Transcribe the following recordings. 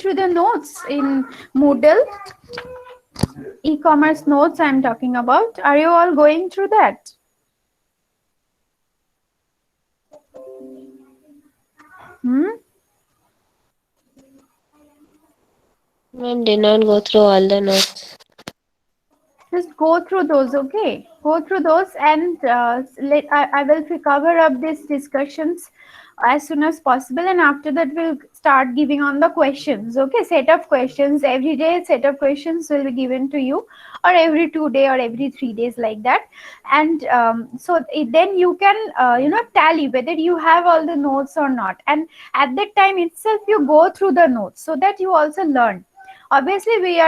through the notes in Moodle? E-commerce notes I'm talking about. Are you all going through that? Hmm? Ma'am did not go through all the notes. Just go through those, okay? Go through those, and I will cover up these discussions as soon as possible, and after that we'll start giving on the questions, okay? Set of questions every day. Set of questions will be given to you, or every 2 day or every 3 days, like that. And then you can tally whether you have all the notes or not, and at that time itself you go through the notes so that you also learn. Obviously we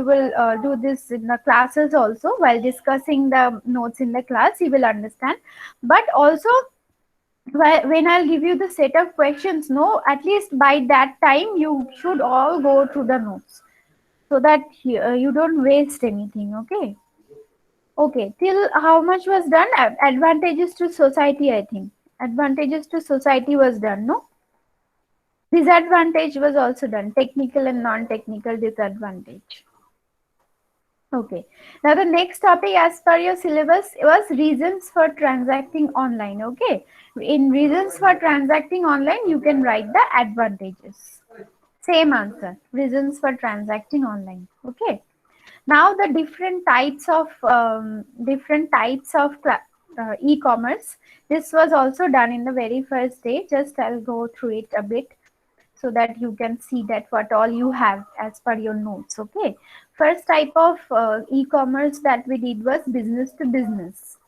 will do this in the classes also. While discussing the notes in the class, you will understand, but also when I'll give you the set of questions, no, at least by that time you should all go through the notes, so that you don't waste anything, okay? Okay, till how much was done? Advantages to society, I think. Advantages to society was done, no? Disadvantage was also done. Technical and non-technical disadvantage. Okay. Now the next topic as per your syllabus was reasons for transacting online. Okay. In reasons for transacting online, you can write the advantages. Same answer. Reasons for transacting online. Okay. Now the different types of e-commerce. This was also done in the very first day. Just I'll go through it a bit so that you can see that what all you have as per your notes. Okay, first type of e-commerce that we did was business to business,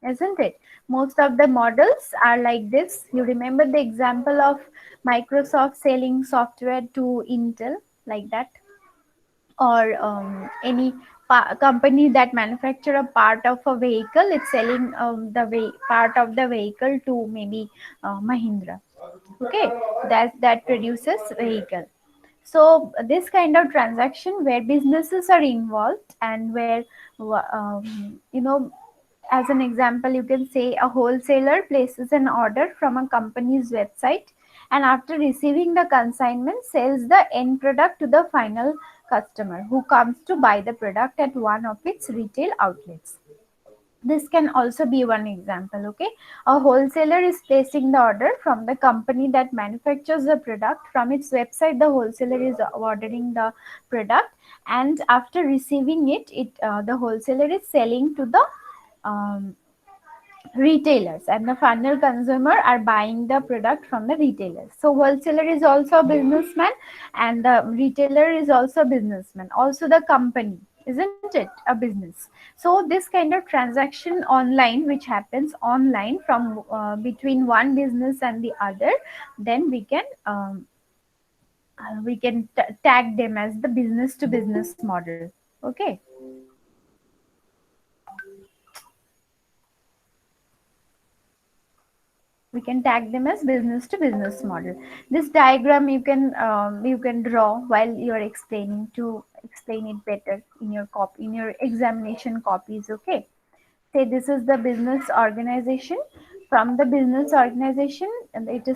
isn't it? Most of the models are like this. You remember the example of Microsoft selling software to Intel, like that, or any company that manufacture a part of a vehicle, it's selling part of the vehicle to maybe Mahindra. Okay, that produces vehicle. So this kind of transaction where businesses are involved, and where as an example, you can say a wholesaler places an order from a company's website, and after receiving the consignment sells the end product to the final customer who comes to buy the product at one of its retail outlets. This can also be one example. Okay, a wholesaler is placing the order from the company that manufactures the product. From its website, the wholesaler is ordering the product, and after receiving it, the wholesaler is selling to the um, retailers, and the final consumer are buying the product from the retailers. So wholesaler is also a businessman, and the retailer is also a businessman, also the company, isn't it, a business? So this kind of transaction online, which happens online from between one business and the other, then we can tag them as the business to business model. Okay, we can tag them as business to business model. This diagram you can draw while you are explain it better in your examination copies. Okay, say this is the business organization. From the business organization, and it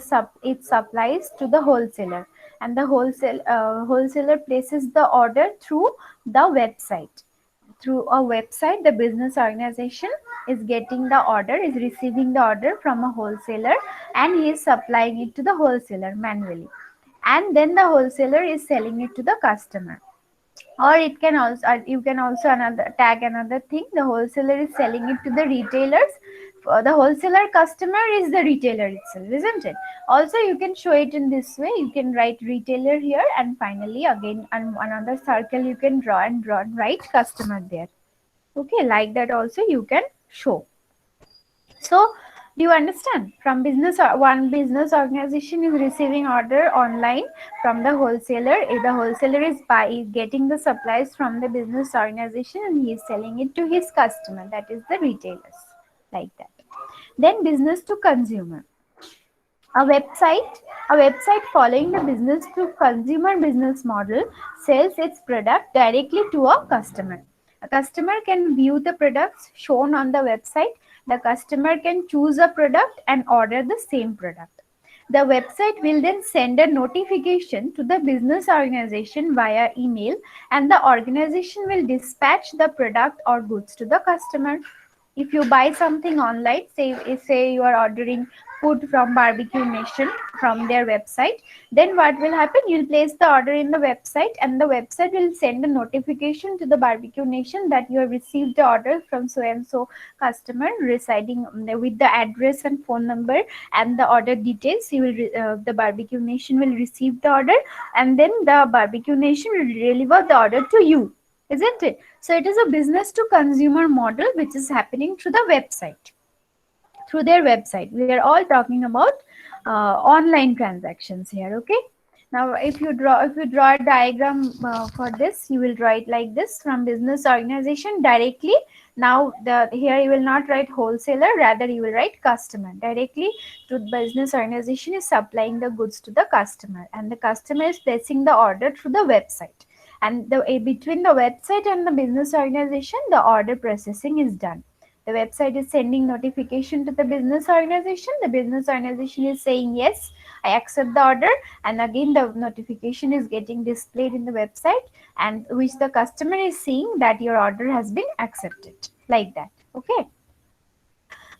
supplies to the wholesaler, and the wholesaler places the order through the website. Through a website, the business organization is getting the order, is receiving the order from a wholesaler, and he is supplying it to the wholesaler manually, and then the wholesaler is selling it to the customer. Or it can also you can also another tag another thing, the wholesaler is selling it to the retailers. The wholesaler customer is the retailer itself, isn't it? Also you can show it in this way. You can write retailer here, and finally again another circle you can draw and write customer there. Okay, like that also you can show. So do you understand? From business, one business organization is receiving order online from the wholesaler. The wholesaler is getting the supplies from the business organization, and he is selling it to his customer, that is the retailers, like that. Then business to consumer. A website following the business to consumer business model sells its product directly to a customer. A customer can view the products shown on the website. The customer can choose a product and order the same product. The website will then send a notification to the business organization via email, and the organization will dispatch the product or goods to the customer. If you buy something online, say you are ordering food from Barbecue Nation from their website, then what will happen? You'll place the order in the website, and the website will send a notification to the Barbecue Nation that you have received the order from so and so customer residing with the address and phone number and the order details. The Barbecue Nation will receive the order, and then the Barbecue Nation will deliver the order to you, isn't it? So it is a business to consumer model which is happening through the website, through their website. We are all talking about online transactions here. Okay. Now, if you draw a diagram for this, you will write like this: from business organization directly. Now, the here you will not write wholesaler, rather you will write customer. Directly to the business organization is supplying the goods to the customer, and the customer is placing the order through the website. And between the website and the business organization, the order processing is done. The website is sending notification to the business organization. The business organization is saying, yes, I accept the order. And again, the notification is getting displayed in the website, and which the customer is seeing that your order has been accepted, like that. Okay.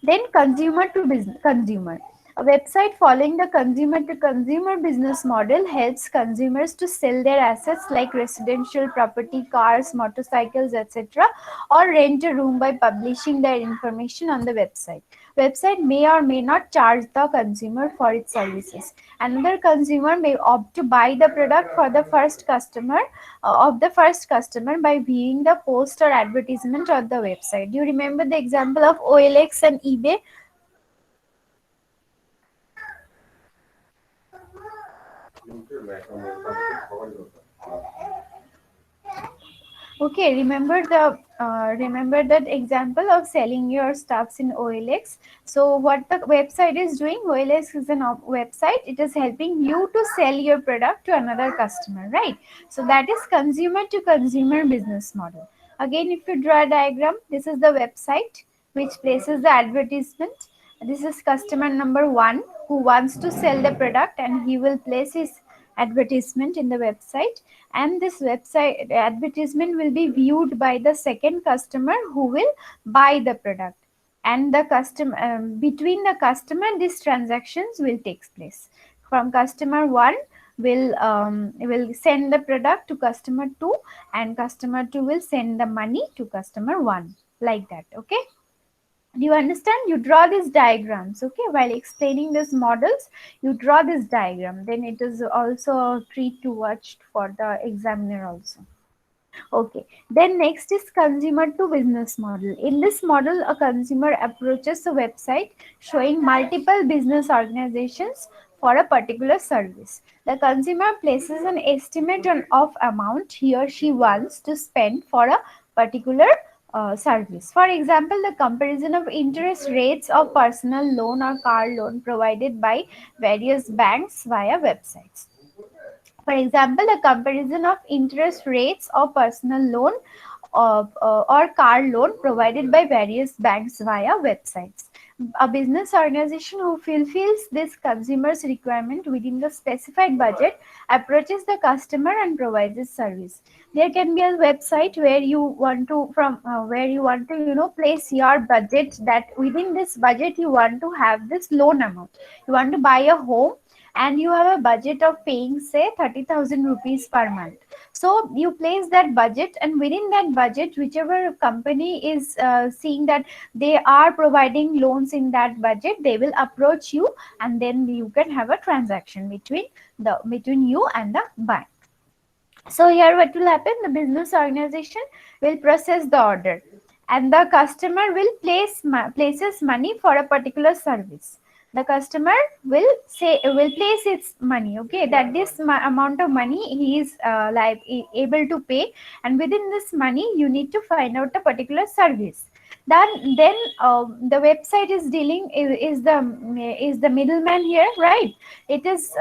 Then consumer to business consumer. A website following the consumer to consumer business model helps consumers to sell their assets like residential property, cars, motorcycles, etc., or rent a room by publishing their information on the website. Website may or may not charge the consumer for its services. Another consumer may opt to buy the product for the first customer of the first customer by viewing the post or advertisement on the website. Do you remember the example of OLX and eBay? Okay, remember that example of selling your stuffs in OLX. So what the website is doing, OLX is an website. It is helping you to sell your product to another customer, right? So that is consumer to consumer business model. Again, if you draw a diagram, this is the website which places the advertisement. This is customer number one who wants to sell the product, and he will place his advertisement in the website, and this website advertisement will be viewed by the second customer who will buy the product, and the customer between the customer these transactions will take place. From customer 1 will send the product to customer 2, and customer 2 will send the money to customer 1, like that. Okay. Do you understand? You draw these diagrams. Okay, while explaining these models, you draw this diagram, then it is also a treat to watch for the examiner also. Okay, then next is consumer to business model. In this model, a consumer approaches a website showing multiple business organizations for a particular service. The consumer places an estimate of amount he or she wants to spend for a particular service. For example, the comparison of interest rates of personal loan or car loan provided by various banks via websites. For example, a comparison of interest rates of personal loan or car loan provided by various banks via websites. A business organization who fulfills this consumer's requirement within the specified budget approaches the customer and provides this service. There can be a website where you want to place your budget, that within this budget you want to have this loan amount. You want to buy a home and you have a budget of paying say 30,000 rupees per month. So you place that budget, and within that budget, whichever company is seeing that they are providing loans in that budget, they will approach you, and then you can have a transaction between you and the bank. So here what will happen? The business organization will process the order, and the customer will places money for a particular service. The customer will place its money, okay, that this amount of money he is able to pay, and within this money you need to find out a particular service. Then the website is dealing is the middleman here, right? It is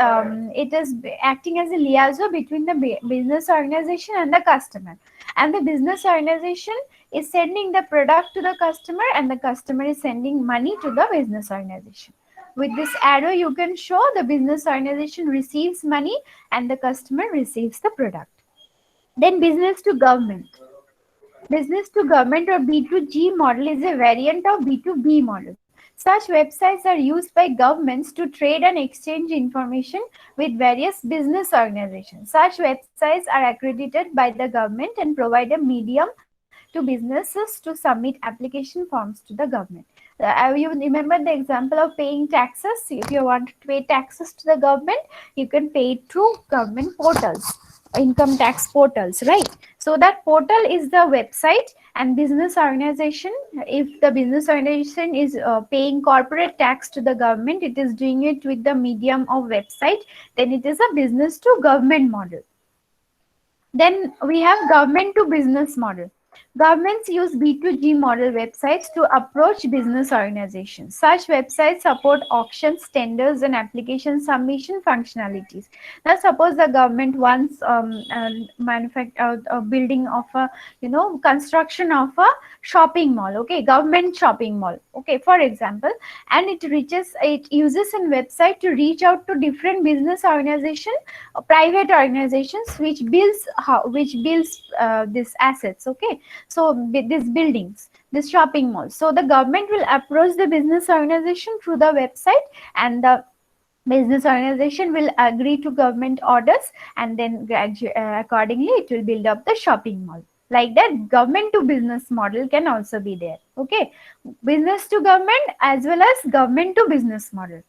acting as a liaison between the business organization and the customer, and the business organization is sending the product to the customer, and the customer is sending money to the business organization. With this arrow, you can show the business organization receives money and the customer receives the product. Then business to government. Business to government or B2G model is a variant of B2B model. Such websites are used by governments to trade and exchange information with various business organizations. Such websites are accredited by the government and provide a medium to businesses to submit application forms to the government. You remember the example of paying taxes. If you want to pay taxes to the government, you can pay it through government portals, income tax portals, right? So that portal is the website, and business organization, if the business organization is paying corporate tax to the government, it is doing it with the medium of website, then it is a business to government model. Then we have government to business model. Governments use B2G model websites to approach business organizations. Such websites support auctions, tenders, and application submission functionalities. Now, suppose the government wants a building of a, construction of a shopping mall. Okay, government shopping mall. Okay, for example, and it uses a website to reach out to different business organizations, private organizations which builds these assets. Okay, so these buildings, this shopping mall, so the government will approach the business organization through the website, and the business organization will agree to government orders, and then accordingly it will build up the shopping mall. Like that, government to business model can also be there. Okay, business to government as well as government to business model.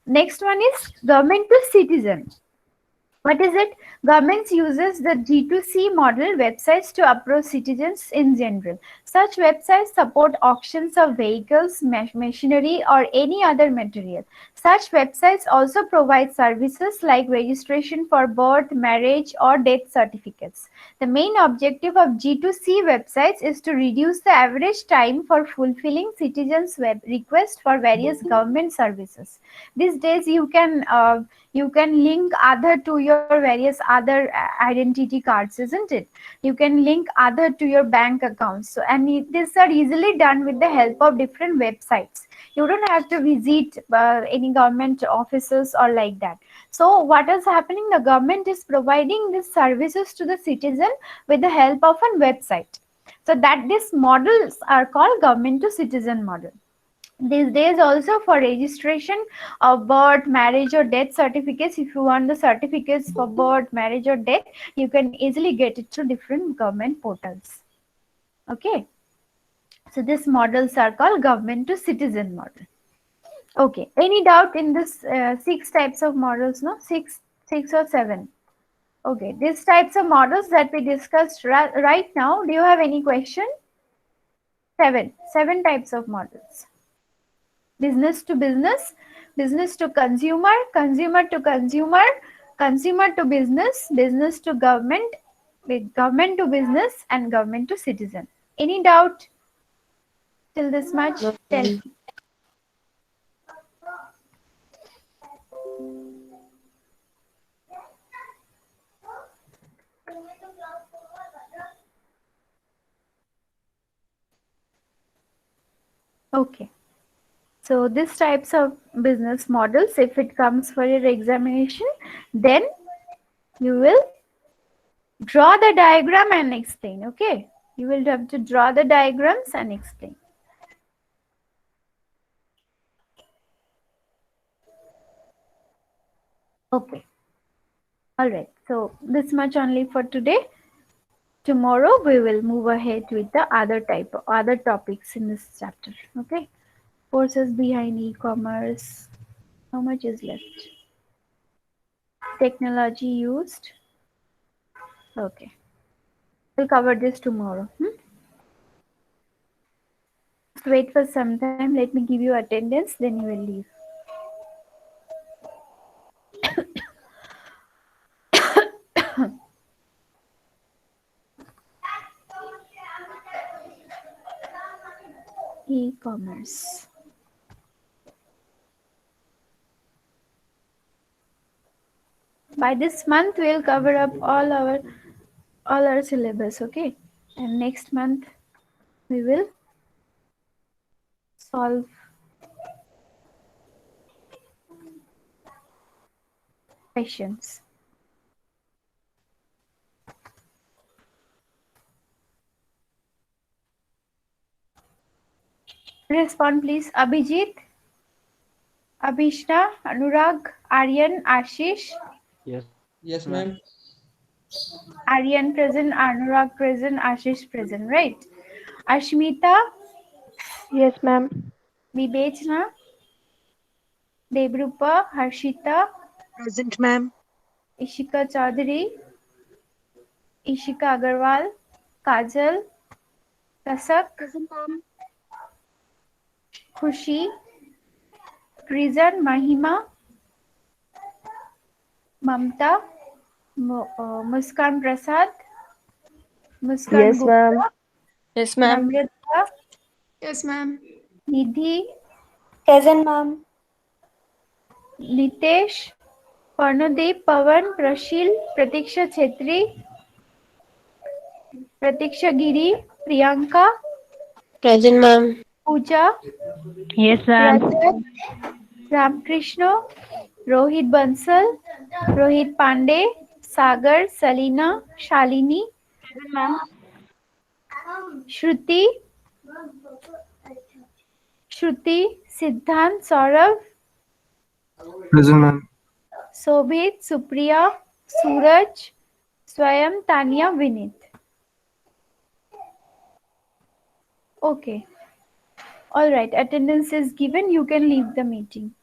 Next one is government to citizen. What is it? Governments uses the G2C model websites to approach citizens in general. Such websites support auctions of vehicles, machinery, or any other material. Such websites also provide services like registration for birth, marriage, or death certificates. The main objective of G2C websites is to reduce the average time for fulfilling citizens' web requests for various government services. These days, you can link Aadhaar to your various other identity cards, isn't it? You can link Aadhaar to your bank accounts. So, and these are easily done with the help of different websites. You don't have to visit any government offices or like that. So what is happening? The government is providing these services to the citizen with the help of a website. So that these models are called government to citizen model. These days also, for registration of birth, marriage, or death certificates, if you want the certificates for birth, marriage, or death, you can easily get it through different government portals. Okay, so these models are called government to citizen model. Okay, any doubt in this six types of models? No, six or seven. Okay, these types of models that we discussed right now, do you have any question? Seven types of models. Business to business, business to consumer, consumer to consumer, consumer to business, business to government, with government to business, and government to citizen. Any doubt till this much? Tell. Mm. Okay. So these types of business models, if it comes for your examination, then you will draw the diagram and explain. Okay. You will have to draw the diagrams and explain. Okay. All right. So this much only for today. Tomorrow we will move ahead with the other topics in this chapter. Okay. Forces behind e-commerce. How much is left? Technology used. Okay. We'll cover this tomorrow. Just wait for some time. Let me give you attendance, then you will leave. E-commerce. By this month, we'll cover up all our syllabus. Okay, and next month we will solve questions. Respond please. Abhijit, Abhishna, Anurag, Aryan, Ashish. Yes, ma'am. Aryan present, Anurag present, Ashish present, right? Ashmita, Yes, ma'am. Vibechna, Debrupa, Harshita, Present, ma'am. Ishika Chaudhary, Ishika Agarwal, Kajal, Kasak, Present, ma'am. Khushi, Krizan, Mahima, Mamta, Muskan Prasad, Muskan Yes, Gupta, ma'am. Yes, ma'am. Namrata, Yes, ma'am. Nidhi, Present, ma'am. Nitesh, Parnodeep, Pawan, Prashil, Pratiksha Chetri, Pratiksha Giri, Priyanka, Present, ma'am. Pooja, Yes, ma'am. Rajat, Ramkrishna, Rohit Bansal, Rohit Pandey, Sagar, Salina, Shalini, Present, ma'am. Shruti, Shruti, Siddhant, Saurav, Present, ma'am. Sobhit, Supriya, Suraj, Swayam, Tanya, Vinit. Okay. All right. Attendance is given. You can leave the meeting.